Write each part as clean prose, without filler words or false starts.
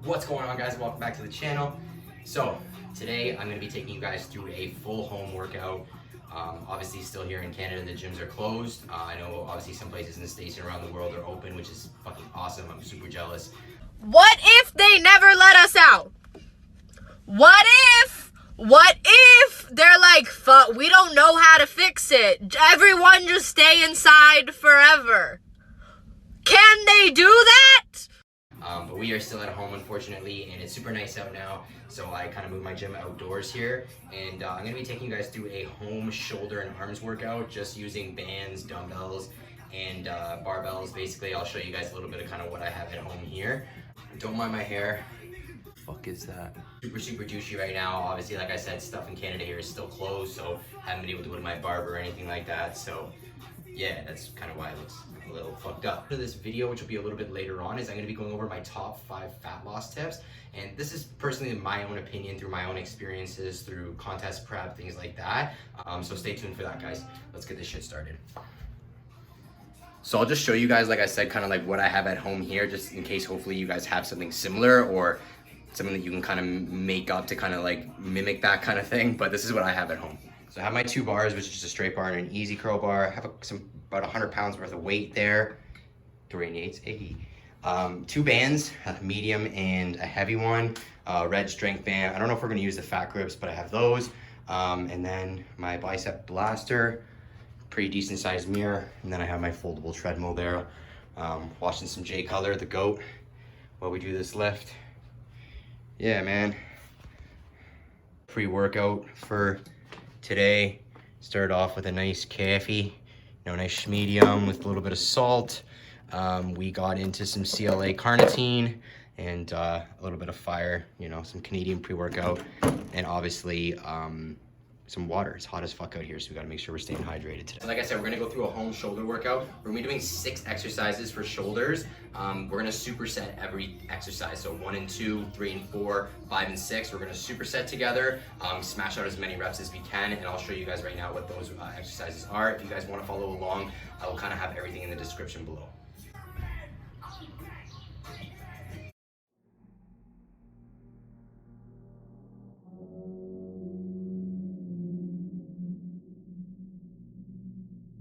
What's going on, guys? Welcome back to the channel. So today I'm going to be taking you guys through a full home workout. Obviously still here in Canada the gyms are closed. I know obviously some places in the States and around the world are open, which is fucking awesome. I'm super jealous. What if they never let us out? What if they're like, fuck, we don't know how to fix it. Everyone just stay inside forever. Can they do that? But we are still at home, unfortunately, and it's super nice out now. So I kind of moved my gym outdoors here, and I'm going to be taking you guys through a home shoulder and arms workout, just using bands, dumbbells, and barbells. Basically, I'll show you guys a little bit of kind of what I have at home here. Don't mind my hair. Fuck is that? Super douchey right now. Obviously, like I said, stuff in Canada here is still closed, so I haven't been able to go to my barber or anything like that. So yeah, that's kind of why it looks a little fucked up. For this video, which will be a little bit later on, is I'm going to be going over my top 5 fat loss tips. And this is personally my own opinion through my own experiences, through contest prep, things like that. So stay tuned for that, guys. Let's get this shit started. So I'll just show you guys, like I said, kind of like what I have at home here, just in case hopefully you guys have something similar or something that you can kind of make up to kind of like mimic that kind of thing. But this is what I have at home. So I have my 2 bars, which is just a straight bar and an easy curl bar. I have about 100 pounds worth of weight there. 388s, 2 bands, a medium and a heavy one. Red strength band. I don't know if we're gonna use the fat grips, but I have those. And then my bicep blaster, pretty decent sized mirror. And then I have my foldable treadmill there. Watching some Jay Cutler, the GOAT, while we do this lift. Yeah, man. Pre-workout for today. Started off with a nice coffee, nice medium with a little bit of salt. We got into some CLA Carnatine and a little bit of fire, some Canadian pre-workout, and obviously some water. It's hot as fuck out here, so we gotta make sure we're staying hydrated today. Like I said, we're gonna go through a home shoulder workout. We're gonna be doing 6 exercises for shoulders. We're gonna superset every exercise. So 1 and 2, 3 and 4, 5 and 6. We're gonna superset together, smash out as many reps as we can, and I'll show you guys right now what those exercises are. If you guys wanna follow along, I will kind of have everything in the description below.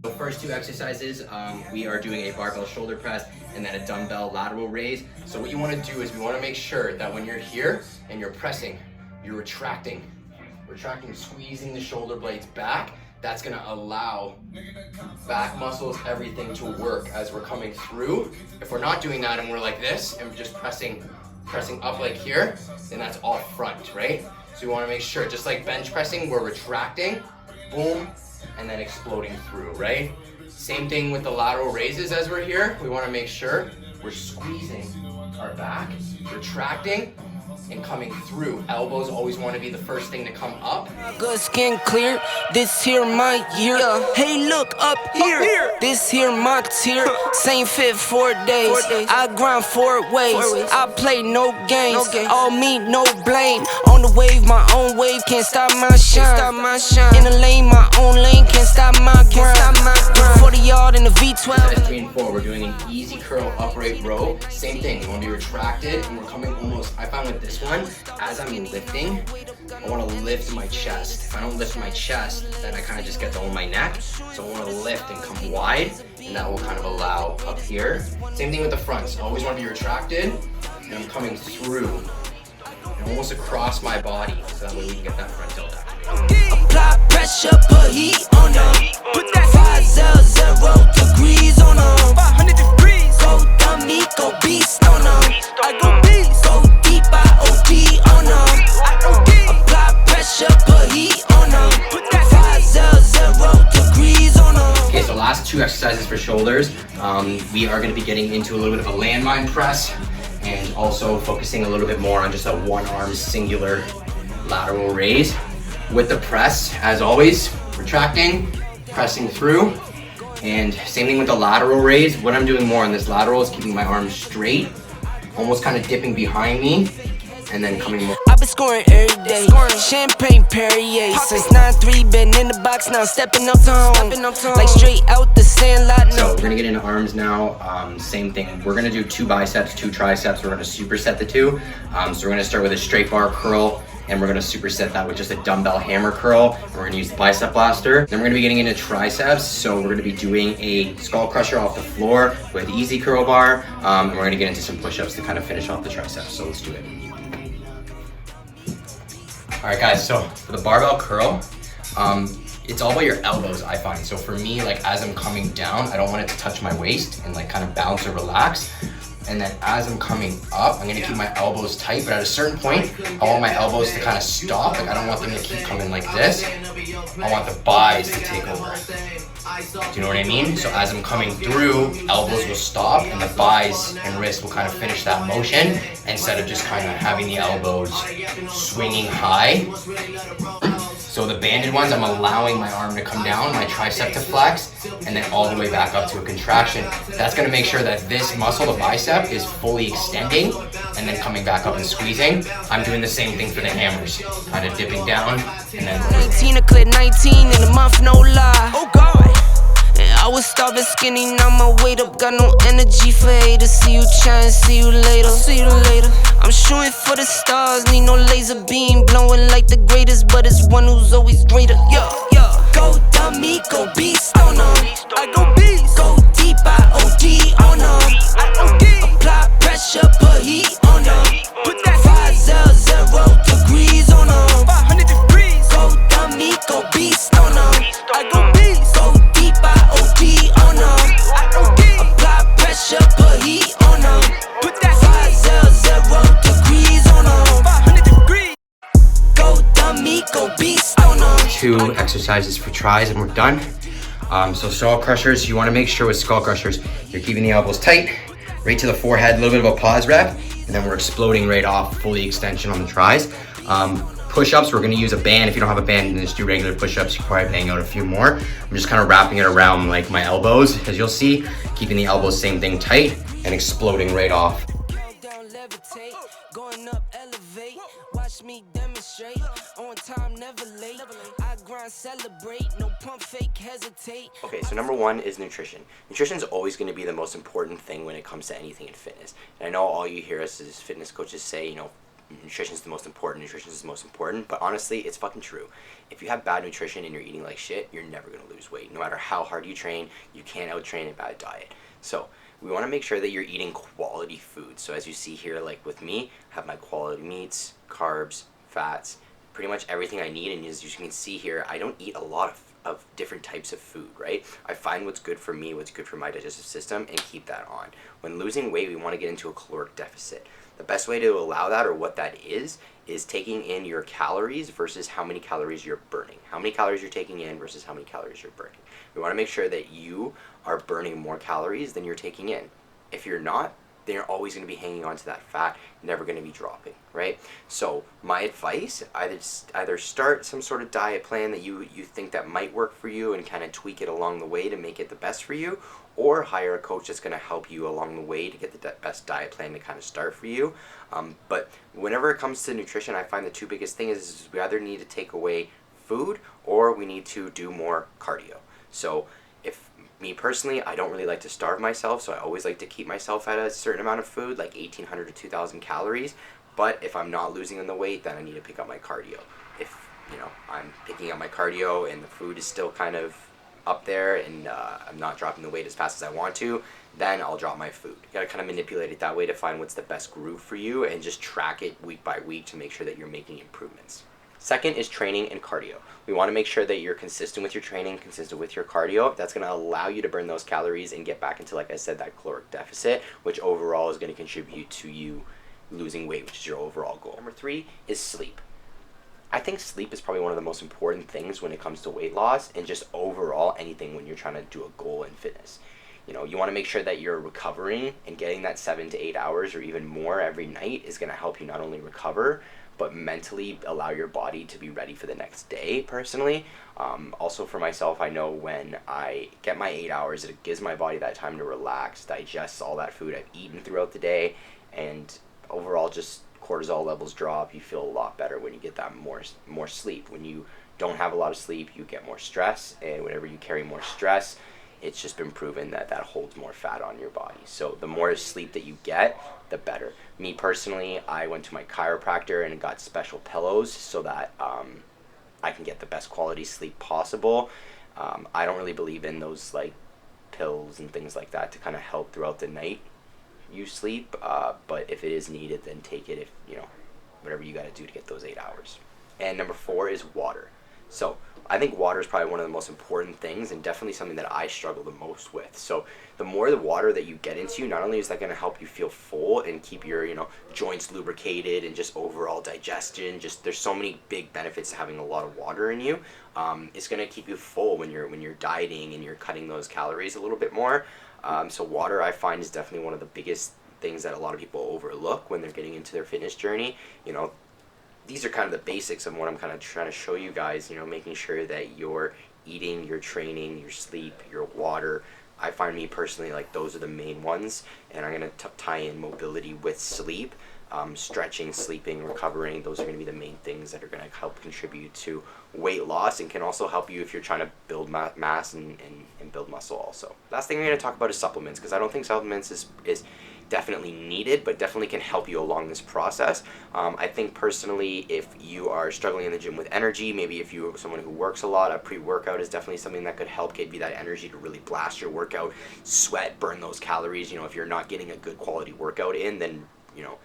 The first 2 exercises, we are doing a barbell shoulder press and then a dumbbell lateral raise. So what you want to do is we want to make sure that when you're here and you're pressing, you're retracting, squeezing the shoulder blades back. That's going to allow back muscles, everything to work as we're coming through. If we're not doing that and we're like this and we're just pressing up like here, then that's all front, right? So we want to make sure, just like bench pressing, we're retracting, boom, and then exploding through, right? Same thing with the lateral raises as we're here. We want to make sure we're squeezing our back, retracting, and coming through. Elbows always want to be the first thing to come up. Good skin clear, this here my year. Hey, look up here, this here my tier. Same fit 4 days, I grind 4 ways. I play no games, all me, no blame. On the wave, my own wave, can't stop my shine. In the lane, my own lane, can't stop my grind. 40 yard in the V12. 3 and 4, we're doing an easy curl upright row. Same thing, we want to be retracted and we're coming almost, I found with this one, as I'm lifting, I want to lift my chest. If I don't lift my chest, then I kind of just get to hold my neck. So I want to lift and come wide, and that will kind of allow up here. Same thing with the fronts. I always want to be retracted, and I'm coming through, and almost across my body, so that way we can get that front tilt activated. Apply pressure, put heat on them. Put that 500 degrees on them. 500 degrees. Go dummy, go beast on them. I go beast. Go deep, I OD on them. Apply pressure, put heat on them. Put that 500 degrees on them. Okay, so last 2 exercises for shoulders. We are going to be getting into a little bit of a landmine press, and also focusing a little bit more on just a 1-arm singular lateral raise. With the press, as always, retracting, pressing through, and same thing with the lateral raise. What I'm doing more on this lateral is keeping my arms straight, almost kind of dipping behind me, and then coming more. I've been scoring every day. Champagne Perrier. Since 9-3, been in the box now, stepping up to home. Like straight out the sandlot. So we're gonna get into arms now. Same thing. We're gonna do 2 biceps, 2 triceps. We're gonna superset the 2. So we're gonna start with a straight bar curl, and we're gonna superset that with just a dumbbell hammer curl. We're gonna use the bicep blaster. Then we're gonna be getting into triceps. So we're gonna be doing a skull crusher off the floor with easy curl bar. And we're gonna get into some push-ups to kind of finish off the triceps. So let's do it. All right, guys. So for the barbell curl, it's all about your elbows, I find. So for me, like as I'm coming down, I don't want it to touch my waist and like kind of bounce or relax. And then as I'm coming up, I'm gonna keep my elbows tight, but at a certain point, I want my elbows to kind of stop. Like I don't want them to keep coming like this. I want the thighs to take over. Do you know what I mean? So as I'm coming through, elbows will stop and the thighs and wrists will kind of finish that motion instead of just kind of having the elbows swinging high. So the banded ones, I'm allowing my arm to come down, my tricep to flex, and then all the way back up to a contraction. That's gonna make sure that this muscle, the bicep, is fully extending and then coming back up and squeezing. I'm doing the same thing for the hammers. Kind of dipping down and then... 19, I cleared 19 in a month, no lie. Oh God. I was starving skinny, now my weight up, got no energy for haters. See you trying, see you later, see you later. I'm shooting for the stars, need no laser beam, blowing like the greatest, but it's one who's always greater. Yeah, yeah. Go dummy, go beast on them. I go beast. Go deep, I OD on them. I OD. Apply pressure, put heat on them. Put that 500 degrees on them. 500 degrees. Go dummy, go beast on them. I go beast. Go deep, I OD on them. I OD. Apply pressure, put heat on them. Put that 500 degrees on them. 500 degrees. Go dummy, go beast on them. 2 exercises for tries and we're done. So skull crushers, you want to make sure with skull crushers, you're keeping the elbows tight, right to the forehead, a little bit of a pause rep, and then we're exploding right off, fully extension on the tries. Push-ups, we're going to use a band. If you don't have a band, then just do regular push-ups. You can probably bang out a few more. I'm just kind of wrapping it around like my elbows, as you'll see, keeping the elbows same thing tight and exploding right off. Countdown, levitate, going up, elevate. Watch me demonstrate. On time, never late. I grind, celebrate. No pump, fake, hesitate. Okay, so number 1 is nutrition. Nutrition is always going to be the most important thing when it comes to anything in fitness. And I know all you hear us as fitness coaches say, you know, nutrition is the most important, but honestly, it's fucking true. If you have bad nutrition and you're eating like shit, you're never going to lose weight. No matter how hard you train, you can't out-train a bad diet. So we want to make sure that you're eating quality food. So as you see here, like with me, I have my quality meats, carbs, fats, pretty much everything I need. And as you can see here, I don't eat a lot of different types of food, right? I find what's good for me, what's good for my digestive system, and keep that on. When losing weight, we want to get into a caloric deficit. The best way to allow that, or what that is taking in your calories versus how many calories you're burning. How many calories you're taking in versus how many calories you're burning. We want to make sure that you are burning more calories than you're taking in. If you're not, then you're always going to be hanging on to that fat, never going to be dropping, right? So my advice, either start some sort of diet plan that you think that might work for you and kind of tweak it along the way to make it the best for you, or hire a coach that's going to help you along the way to get the best diet plan to kind of start for you. But whenever it comes to nutrition, I find the 2 biggest things is we either need to take away food or we need to do more cardio. So if me personally, I don't really like to starve myself, so I always like to keep myself at a certain amount of food, like 1,800 to 2,000 calories. But if I'm not losing on the weight, then I need to pick up my cardio. If, you know, I'm picking up my cardio and the food is still kind of up there and I'm not dropping the weight as fast as I want to, then I'll drop my food. You gotta kind of manipulate it that way to find what's the best groove for you and just track it week by week to make sure that you're making improvements. Second is training and cardio. We want to make sure that you're consistent with your training, consistent with your cardio. That's going to allow you to burn those calories and get back into, like I said, that caloric deficit, which overall is going to contribute to you losing weight, which is your overall goal. Number 3 is sleep. I think sleep is probably one of the most important things when it comes to weight loss and just overall anything when you're trying to do a goal in fitness. You know, you want to make sure that you're recovering, and getting that 7 to 8 hours or even more every night is going to help you not only recover, but mentally allow your body to be ready for the next day, personally. Also for myself, I know when I get my 8 hours, it gives my body that time to relax, digest all that food I've eaten throughout the day, and overall just cortisol levels drop. You feel a lot better when you get that more sleep. When you don't have a lot of sleep, you get more stress, and whenever you carry more stress, it's just been proven that that holds more fat on your body. So the more sleep that you get, the better. Me personally, I went to my chiropractor and got special pillows so that I can get the best quality sleep possible. I don't really believe in those like pills and things like that to kind of help throughout the night you sleep, but if it is needed, then take it, if you know, whatever you got to do to get those 8 hours. And number 4 is water. So I think water is probably one of the most important things, and definitely something that I struggle the most with. So the more the water that you get into, not only is that going to help you feel full and keep your, you know, joints lubricated and just overall digestion, just there's so many big benefits to having a lot of water in you. It's going to keep you full when you're dieting and you're cutting those calories a little bit more. So water, I find, is definitely one of the biggest things that a lot of people overlook when they're getting into their fitness journey. You know, these are kind of the basics of what I'm kind of trying to show you guys, you know, making sure that you're eating, your training, your sleep, your water. I find, me personally, like those are the main ones, and I'm going to tie in mobility with sleep. Stretching, sleeping, recovering, those are going to be the main things that are going to help contribute to weight loss, and can also help you if you're trying to build mass and build muscle also. Last thing I'm going to talk about is supplements, because I don't think supplements is definitely needed, but definitely can help you along this process. I think personally, if you are struggling in the gym with energy, maybe if you're someone who works a lot, a pre-workout is definitely something that could help give you that energy to really blast your workout, sweat, burn those calories. You know, if you're not getting a good quality workout in, then, you know,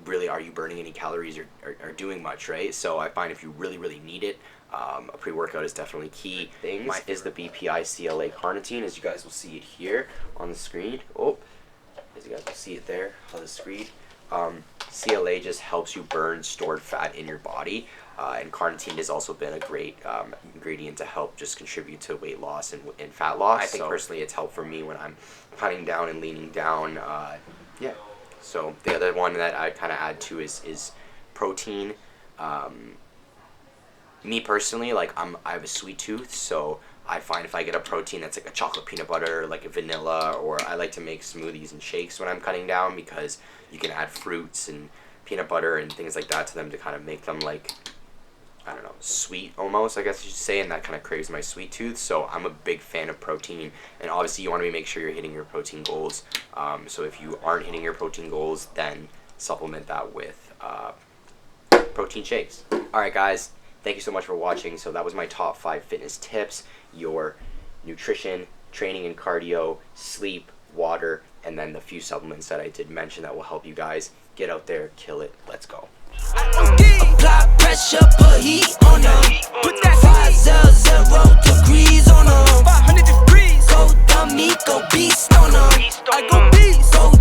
really, are you burning any calories or doing much, right? So I find if you really need it, a pre-workout is definitely key. Things is the BPI CLA Carnatine, as you guys will see it here on the screen. As you guys will see it there on the screen. CLA just helps you burn stored fat in your body, and carnitine has also been a great ingredient to help just contribute to weight loss and fat loss. I think personally it's helped for me when I'm cutting down and leaning down. Yeah. So the other one that I kind of add to is protein. Me personally, like I have a sweet tooth, so I find if I get a protein that's like a chocolate peanut butter, like a vanilla, or I like to make smoothies and shakes when I'm cutting down, because you can add fruits and peanut butter and things like that to them to kind of make them like, I don't know, sweet almost, I guess you should say, and that kind of craves my sweet tooth. So I'm a big fan of protein, and obviously you want to make sure you're hitting your protein goals. So if you aren't hitting your protein goals, then supplement that with protein shakes. Alright guys, thank you so much for watching. So that was my top 5 fitness tips: your nutrition, training and cardio, sleep, water, and then the few supplements that I did mention that will help you guys get out there, kill it. Let's go. Apply pressure, put heat on them. Put that 500 degrees on them. 500 degrees. Go dummy, go beast on them. I go beast. Go